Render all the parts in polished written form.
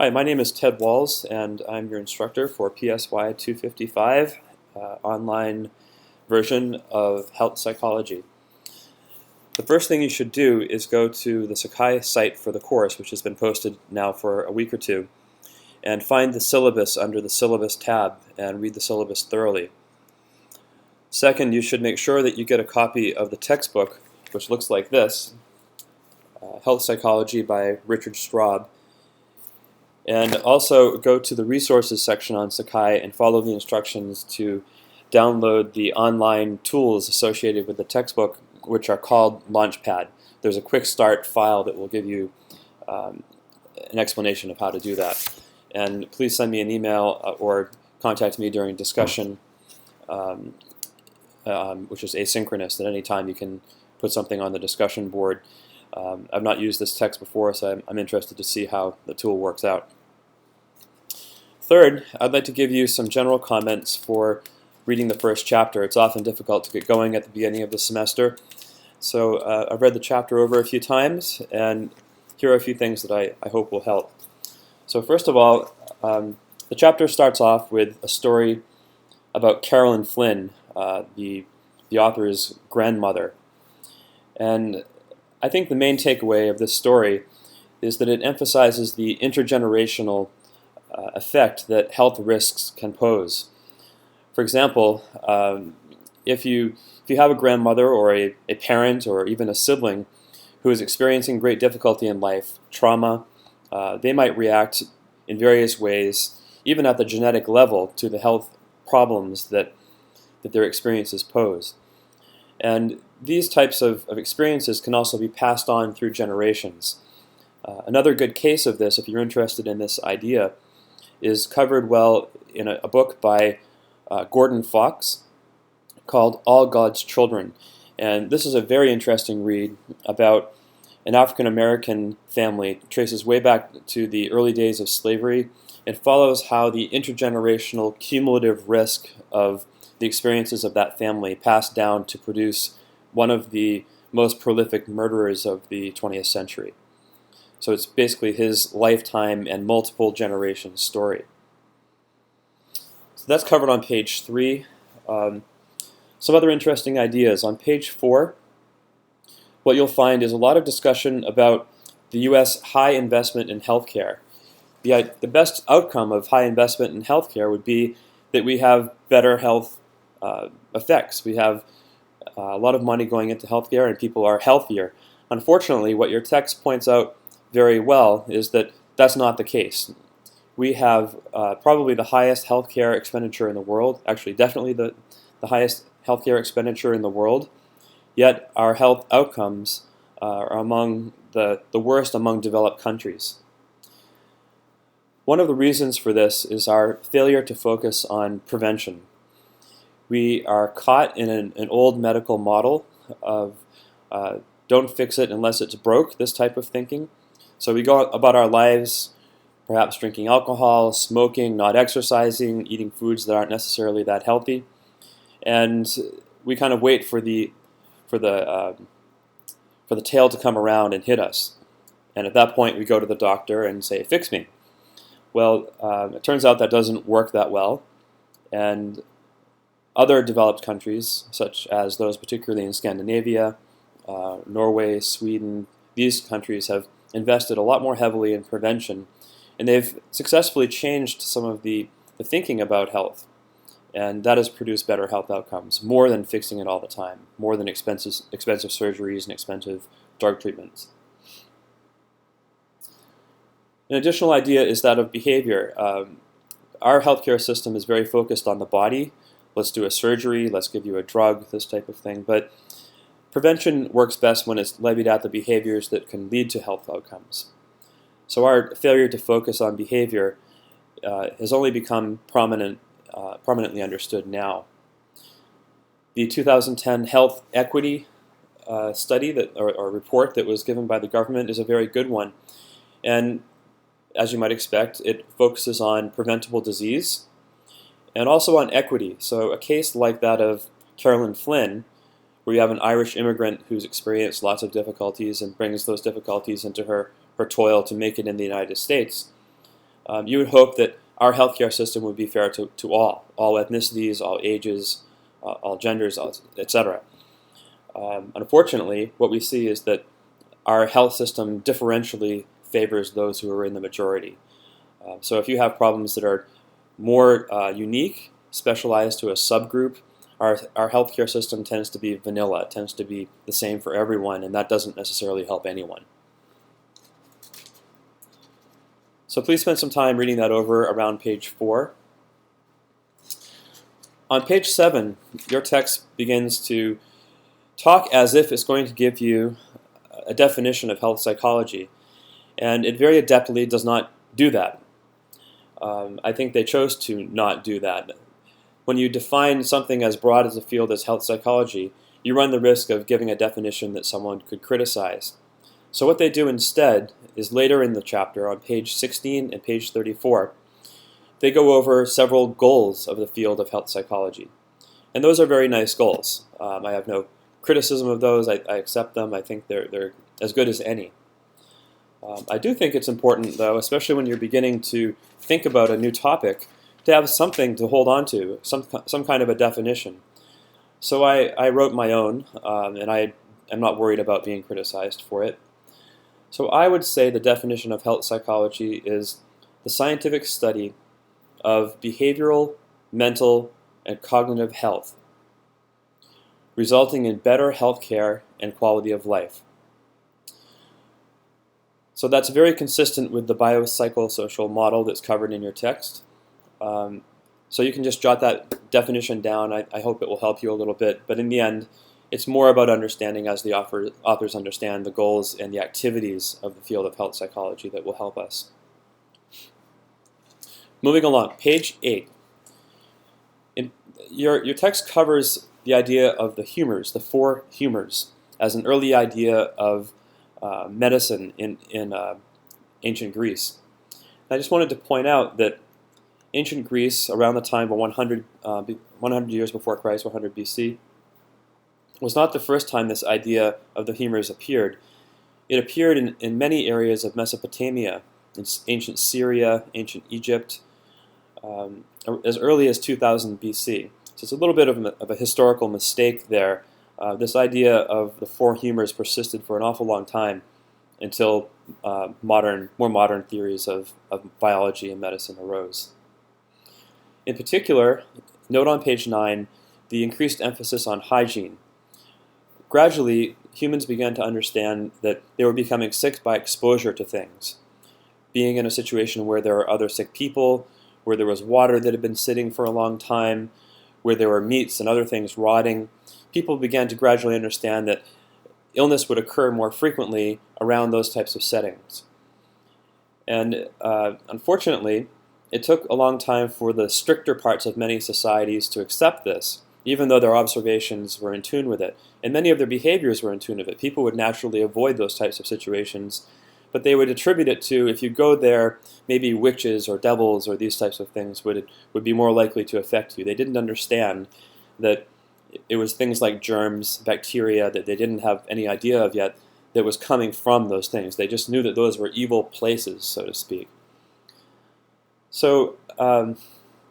Hi, my name is Ted Walls, and I'm your instructor for PSY 255, online version of health psychology. The first thing you should do is go to the Sakai site for the course, which has been posted now for a week or two, and find the syllabus under the syllabus tab and read the syllabus thoroughly. Second, you should make sure that you get a copy of the textbook, which looks like this, Health Psychology by Richard Straub. And also go to the resources section on Sakai and follow the instructions to download the online tools associated with the textbook, which are called Launchpad. There's a quick start file that will give you an explanation of how to do that. And please send me an email or contact me during discussion, which is asynchronous. At any time you can put something on the discussion board. I've not used this text before, so I'm interested to see how the tool works out. Third, I'd like to give you some general comments for reading the first chapter. It's often difficult to get going at the beginning of the semester, so I've read the chapter over a few times, and here are a few things that I hope will help. So first of all, the chapter starts off with a story about Carolyn Flynn, the author's grandmother. And I think the main takeaway of this story is that it emphasizes the intergenerational effect that health risks can pose. For example, if you have a grandmother or a parent or even a sibling who is experiencing great difficulty in life, trauma, they might react in various ways, even at the genetic level, to the health problems that their experiences pose. And these types of experiences can also be passed on through generations. Another good case of this, if you're interested in this idea, is covered well in a book by Gordon Fox called All God's Children. And this is a very interesting read about an African American family. It traces way back to the early days of slavery. It follows how the intergenerational cumulative risk of the experiences of that family passed down to produce one of the most prolific murderers of the 20th century. So it's basically his lifetime and multiple generations story. So that's covered on page 3. Some other interesting ideas. On page 4, what you'll find is a lot of discussion about the U.S. high investment in healthcare. The best outcome of high investment in healthcare would be that we have better health effects. We have a lot of money going into healthcare and people are healthier. Unfortunately, what your text points out very well is that that's not the case. We have probably the highest healthcare expenditure in the world, actually definitely the highest healthcare expenditure in the world, yet our health outcomes are among the worst among developed countries. One of the reasons for this is our failure to focus on prevention. We are caught in an old medical model of don't fix it unless it's broke, this type of thinking. So we go about our lives perhaps drinking alcohol, smoking, not exercising, eating foods that aren't necessarily that healthy, and we kind of wait for the tail to come around and hit us. And at that point we go to the doctor and say, fix me. Well, it turns out that doesn't work that well, and other developed countries, such as those particularly in Scandinavia, Norway, Sweden, these countries have invested a lot more heavily in prevention, and they've successfully changed some of the thinking about health, and that has produced better health outcomes, more than fixing it all the time, more than expensive surgeries and expensive drug treatments. An additional idea is that of behavior. Our healthcare system is very focused on the body. Let's do a surgery, let's give you a drug, this type of thing. But prevention works best when it's levied at the behaviors that can lead to health outcomes. So our failure to focus on behavior has only become prominently understood now. The 2010 Health Equity study or report that was given by the government is a very good one. And as you might expect, it focuses on preventable disease and also on equity. So a case like that of Carolyn Flynn, where you have an Irish immigrant who's experienced lots of difficulties and brings those difficulties into her toil to make it in the United States, You would hope that our healthcare system would be fair to all ethnicities, all ages, all genders, etc. Unfortunately, what we see is that our health system differentially favors those who are in the majority. So if you have problems that are more unique, specialized to a subgroup, our healthcare system tends to be vanilla, it tends to be the same for everyone, and that doesn't necessarily help anyone. So please spend some time reading that over around page 4. On page 7, your text begins to talk as if it's going to give you a definition of health psychology, and it very adeptly does not do that. I think they chose to not do that. When you define something as broad as a field as health psychology, you run the risk of giving a definition that someone could criticize. So what they do instead is later in the chapter, on page 16 and page 34, they go over several goals of the field of health psychology. And those are very nice goals. I have no criticism of those. I accept them. I think they're as good as any. I do think it's important, though, especially when you're beginning to think about a new topic, to have something to hold on to, some kind of a definition. So I wrote my own, and I am not worried about being criticized for it. So I would say the definition of health psychology is the scientific study of behavioral, mental, and cognitive health, resulting in better health care and quality of life. So that's very consistent with the biopsychosocial model that's covered in your text. So you can just jot that definition down. I hope it will help you a little bit. But in the end, it's more about understanding, as the authors understand, the goals and the activities of the field of health psychology that will help us. Moving along, page 8. Your text covers the idea of the humors, the 4 humors, as an early idea of medicine in ancient Greece. And I just wanted to point out that ancient Greece, around the time of 100 years before Christ, 100 BC, was not the first time this idea of the humors appeared. It appeared in many areas of Mesopotamia, in ancient Syria, ancient Egypt, as early as 2000 BC. So it's a little bit of a historical mistake there. This idea of the 4 humors persisted for an awful long time until more modern theories of biology and medicine arose. In particular, note on page 9 the increased emphasis on hygiene. Gradually, humans began to understand that they were becoming sick by exposure to things. Being in a situation where there were other sick people, where there was water that had been sitting for a long time, where there were meats and other things rotting, people began to gradually understand that illness would occur more frequently around those types of settings. And unfortunately, it took a long time for the stricter parts of many societies to accept this, even though their observations were in tune with it. And many of their behaviors were in tune with it. People would naturally avoid those types of situations, but they would attribute it to, if you go there, maybe witches or devils or these types of things would be more likely to affect you. They didn't understand that it was things like germs, bacteria that they didn't have any idea of yet that was coming from those things. They just knew that those were evil places, so to speak. So,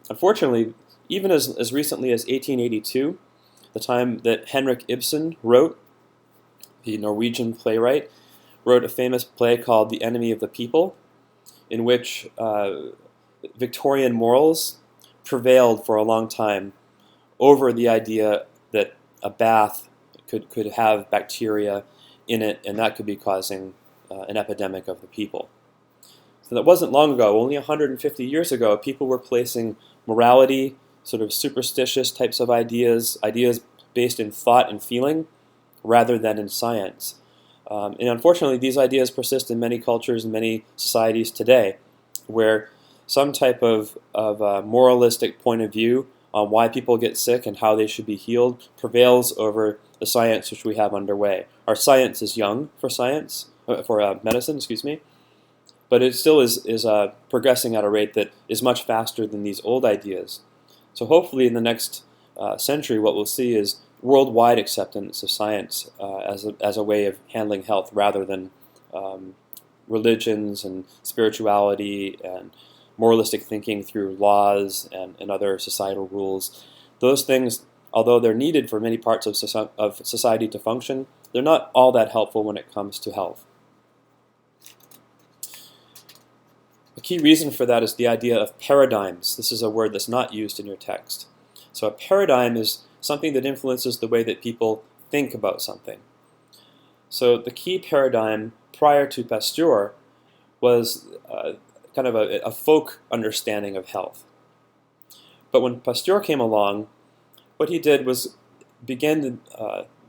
unfortunately, even as recently as 1882, the time that Henrik Ibsen wrote, the Norwegian playwright, wrote a famous play called The Enemy of the People, in which Victorian morals prevailed for a long time over the idea that a bath could have bacteria in it, and that could be causing an epidemic of the people. So that wasn't long ago. Only 150 years ago, people were placing morality, sort of superstitious types of ideas based in thought and feeling, rather than in science. And unfortunately, these ideas persist in many cultures and many societies today, where some type of moralistic point of view on why people get sick and how they should be healed prevails over the science which we have underway. Our science is young for medicine, but it still is progressing at a rate that is much faster than these old ideas. So hopefully in the next century, what we'll see is worldwide acceptance of science as a way of handling health, rather than religions and spirituality and moralistic thinking through laws and other societal rules. Those things, although they're needed for many parts of society to function, they're not all that helpful when it comes to health. A key reason for that is the idea of paradigms. This is a word that's not used in your text. So a paradigm is something that influences the way that people think about something. So the key paradigm prior to Pasteur was kind of a folk understanding of health. But when Pasteur came along, what he did was begin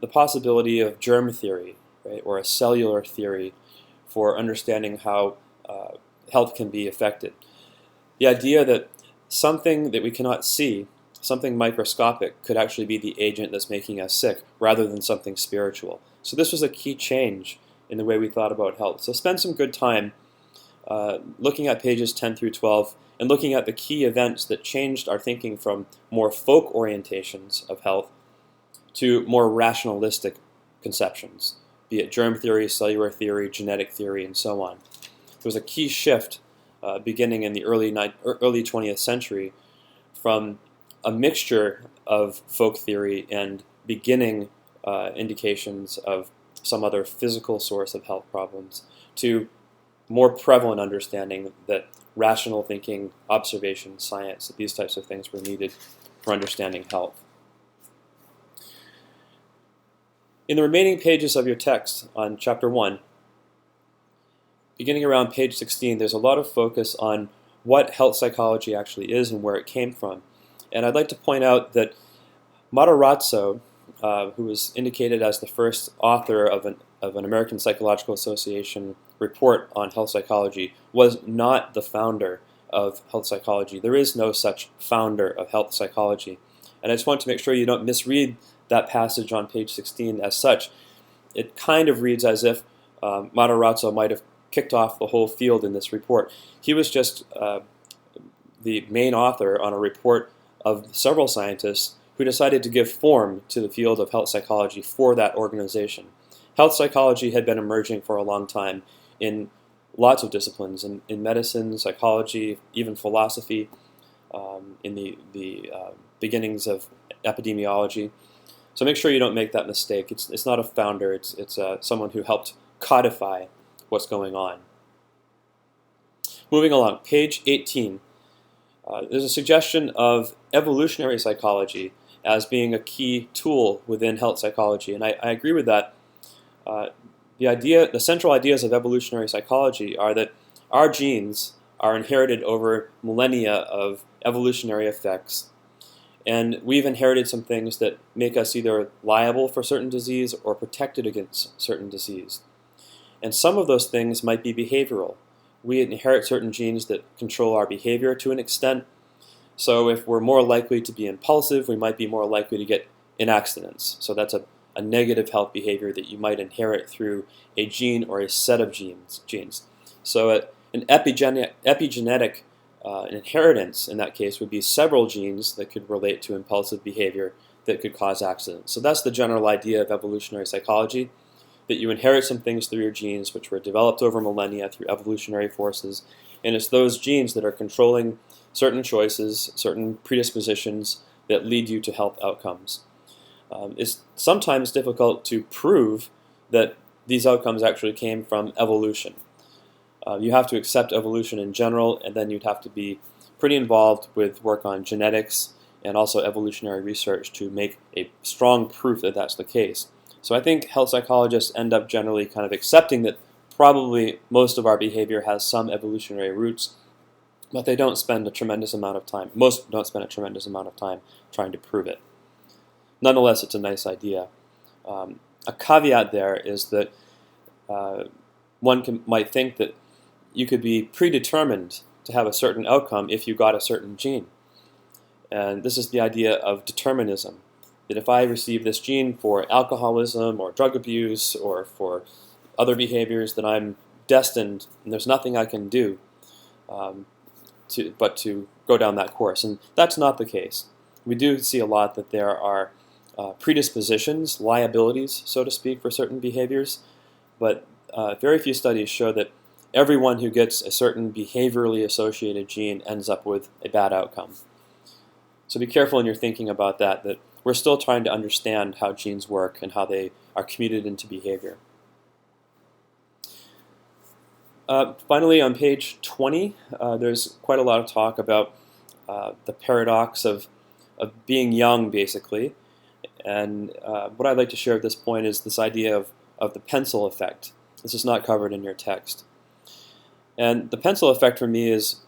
the possibility of germ theory, right, or a cellular theory for understanding how health can be affected. The idea that something that we cannot see, something microscopic, could actually be the agent that's making us sick rather than something spiritual. So this was a key change in the way we thought about health. So spend some good time looking at pages 10 through 12 and looking at the key events that changed our thinking from more folk orientations of health to more rationalistic conceptions, be it germ theory, cellular theory, genetic theory, and so on. There was a key shift beginning in the early 20th century from a mixture of folk theory and beginning indications of some other physical source of health problems to more prevalent understanding that rational thinking, observation, science, that these types of things were needed for understanding health. In the remaining pages of your text on Chapter 1, beginning around page 16, there's a lot of focus on what health psychology actually is and where it came from. And I'd like to point out that Matarazzo, who was indicated as the first author of an American Psychological Association report on health psychology, was not the founder of health psychology. There is no such founder of health psychology. And I just want to make sure you don't misread that passage on page 16 as such. It kind of reads as if Matarazzo might have kicked off the whole field in this report. He was just the main author on a report of several scientists who decided to give form to the field of health psychology for that organization. Health psychology had been emerging for a long time in lots of disciplines, in medicine, psychology, even philosophy, in the beginnings of epidemiology. So make sure you don't make that mistake. It's not a founder, it's someone who helped codify what's going on. Moving along, page 18. There's a suggestion of evolutionary psychology as being a key tool within health psychology, and I agree with that. The central ideas of evolutionary psychology are that our genes are inherited over millennia of evolutionary effects, and we've inherited some things that make us either liable for certain disease or protected against certain disease. And some of those things might be behavioral. We inherit certain genes that control our behavior to an extent. So if we're more likely to be impulsive, we might be more likely to get in accidents. So that's a negative health behavior that you might inherit through a gene or a set of genes. So an epigenetic inheritance in that case would be several genes that could relate to impulsive behavior that could cause accidents. So that's the general idea of evolutionary psychology, that you inherit some things through your genes which were developed over millennia through evolutionary forces, and it's those genes that are controlling certain choices, certain predispositions that lead you to health outcomes. It's sometimes difficult to prove that these outcomes actually came from evolution. You have to accept evolution in general, and then you'd have to be pretty involved with work on genetics and also evolutionary research to make a strong proof that that's the case. So I think health psychologists end up generally kind of accepting that probably most of our behavior has some evolutionary roots, but they don't spend a tremendous amount of time, most don't spend a tremendous amount of time trying to prove it. Nonetheless, it's a nice idea. A caveat there is that one might think that you could be predetermined to have a certain outcome if you got a certain gene. And this is the idea of determinism, that if I receive this gene for alcoholism or drug abuse or for other behaviors, then I'm destined and there's nothing I can do but to go down that course. And that's not the case. We do see a lot that there are predispositions, liabilities, so to speak, for certain behaviors, but very few studies show that everyone who gets a certain behaviorally associated gene ends up with a bad outcome. So be careful in your thinking about that we're still trying to understand how genes work and how they are commuted into behavior. Finally, on page 20, there's quite a lot of talk about the paradox of being young, basically. And what I'd like to share at this point is this idea of the pencil effect. This is not covered in your text. And the pencil effect for me is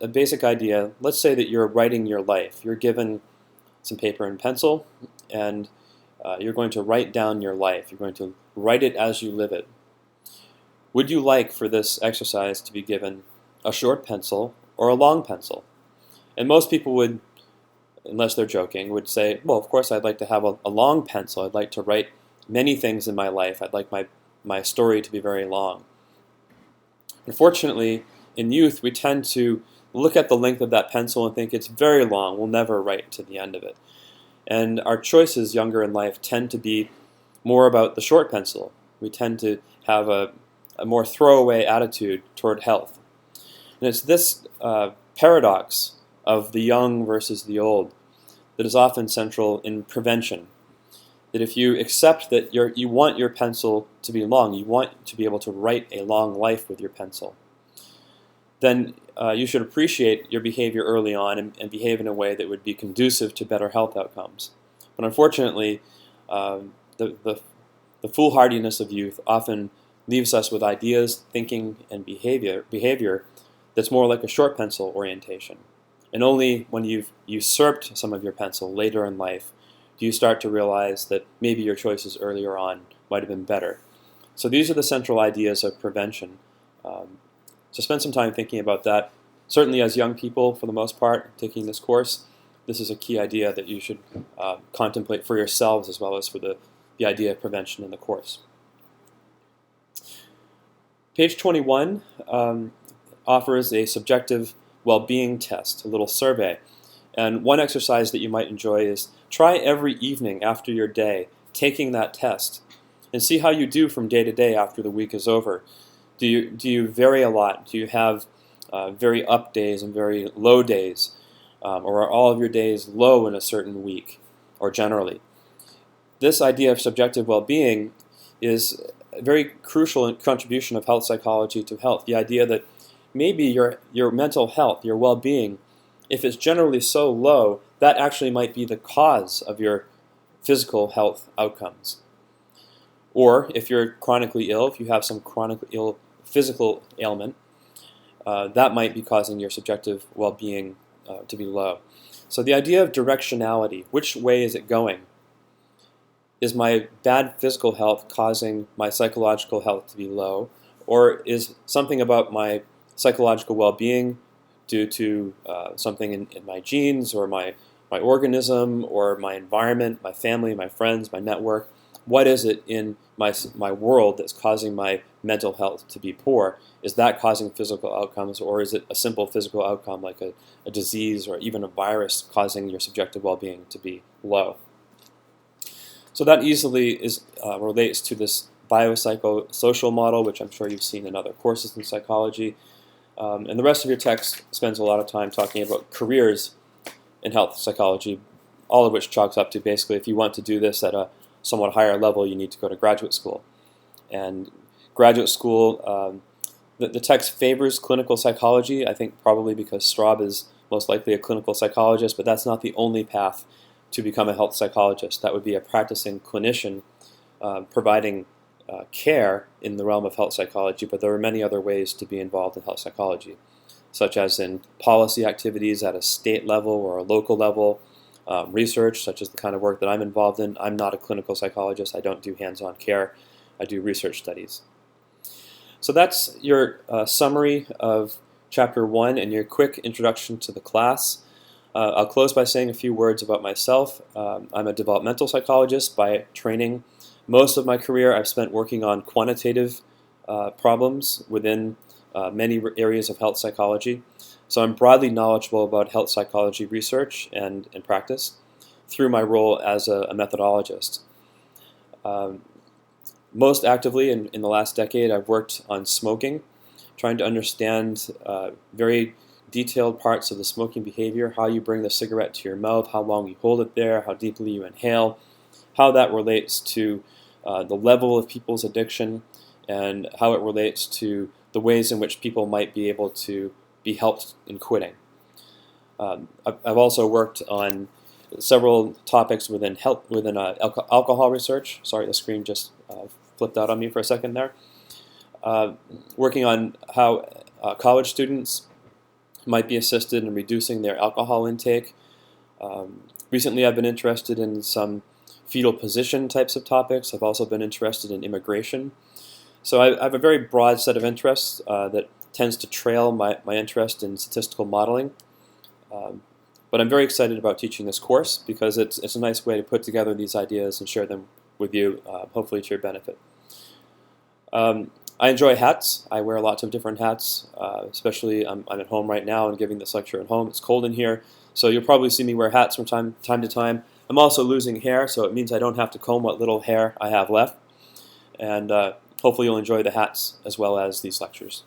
a basic idea. Let's say that you're writing your life. You're given some paper and pencil, and you're going to write down your life. You're going to write it as you live it. Would you like for this exercise to be given a short pencil or a long pencil? And most people would, unless they're joking, would say, well, of course I'd like to have a long pencil. I'd like to write many things in my life. I'd like my story to be very long. Unfortunately, in youth, we tend to look at the length of that pencil and think it's very long. We'll never write to the end of it. And our choices younger in life tend to be more about the short pencil. We tend to have a more throwaway attitude toward health. And it's this paradox of the young versus the old that is often central in prevention. That if you accept that you want your pencil to be long, you want to be able to write a long life with your pencil, then you should appreciate your behavior early on and behave in a way that would be conducive to better health outcomes. But unfortunately, the foolhardiness of youth often leaves us with ideas, thinking, and behavior that's more like a short pencil orientation. And only when you've usurped some of your pencil later in life do you start to realize that maybe your choices earlier on might have been better. So these are the central ideas of prevention. So spend some time thinking about that. Certainly as young people, for the most part, taking this course, this is a key idea that you should contemplate for yourselves as well as for the idea of prevention in the course. Page 21 offers a subjective well-being test, a little survey. And one exercise that you might enjoy is try every evening after your day taking that test and see how you do from day to day after the week is over. Do you vary a lot? Do you have very up days and very low days? Or are all of your days low in a certain week or generally? This idea of subjective well-being is a very crucial contribution of health psychology to health. The idea that maybe your mental health, your well-being, if it's generally so low, that actually might be the cause of your physical health outcomes. Or if you're chronically ill, if you have some chronically ill physical ailment, that might be causing your subjective well-being to be low. So the idea of directionality, which way is it going? Is my bad physical health causing my psychological health to be low? Or is something about my psychological well-being due to something in my genes or my organism or my environment, my family, my friends, my network? What is it in my world that's causing my mental health to be poor? Is that causing physical outcomes, or is it a simple physical outcome like a disease or even a virus causing your subjective well-being to be low? So that easily relates to this biopsychosocial model, which I'm sure you've seen in other courses in psychology. And the rest of your text spends a lot of time talking about careers in health psychology, all of which chalks up to basically if you want to do this at a somewhat higher level, you need to go to graduate school. And graduate school, the text favors clinical psychology, I think probably because Straub is most likely a clinical psychologist, but that's not the only path to become a health psychologist. That would be a practicing clinician providing care in the realm of health psychology, but there are many other ways to be involved in health psychology, such as in policy activities at a state level or a local level, research, such as the kind of work that I'm involved in. I'm not a clinical psychologist. I don't do hands-on care. I do research studies. So that's your summary of Chapter 1 and your quick introduction to the class. I'll close by saying a few words about myself. I'm a developmental psychologist by training. Most of my career I've spent working on quantitative problems within many areas of health psychology. So I'm broadly knowledgeable about health psychology research and practice through my role as a methodologist. Most actively in the last decade, I've worked on smoking, trying to understand very detailed parts of the smoking behavior, how you bring the cigarette to your mouth, how long you hold it there, how deeply you inhale, how that relates to the level of people's addiction, and how it relates to the ways in which people might be able to be helped in quitting. I've also worked on several topics within alcohol research. Sorry, the screen just flipped out on me for a second there. Working on how college students might be assisted in reducing their alcohol intake. Recently I've been interested in some fetal position types of topics. I've also been interested in immigration. So I have a very broad set of interests that tends to trail my interest in statistical modeling. But I'm very excited about teaching this course because it's a nice way to put together these ideas and share them with you, hopefully to your benefit. I enjoy hats. I wear lots of different hats, especially I'm at home right now and giving this lecture at home. It's cold in here, so you'll probably see me wear hats from time to time. I'm also losing hair, so it means I don't have to comb what little hair I have left. And hopefully you'll enjoy the hats as well as these lectures.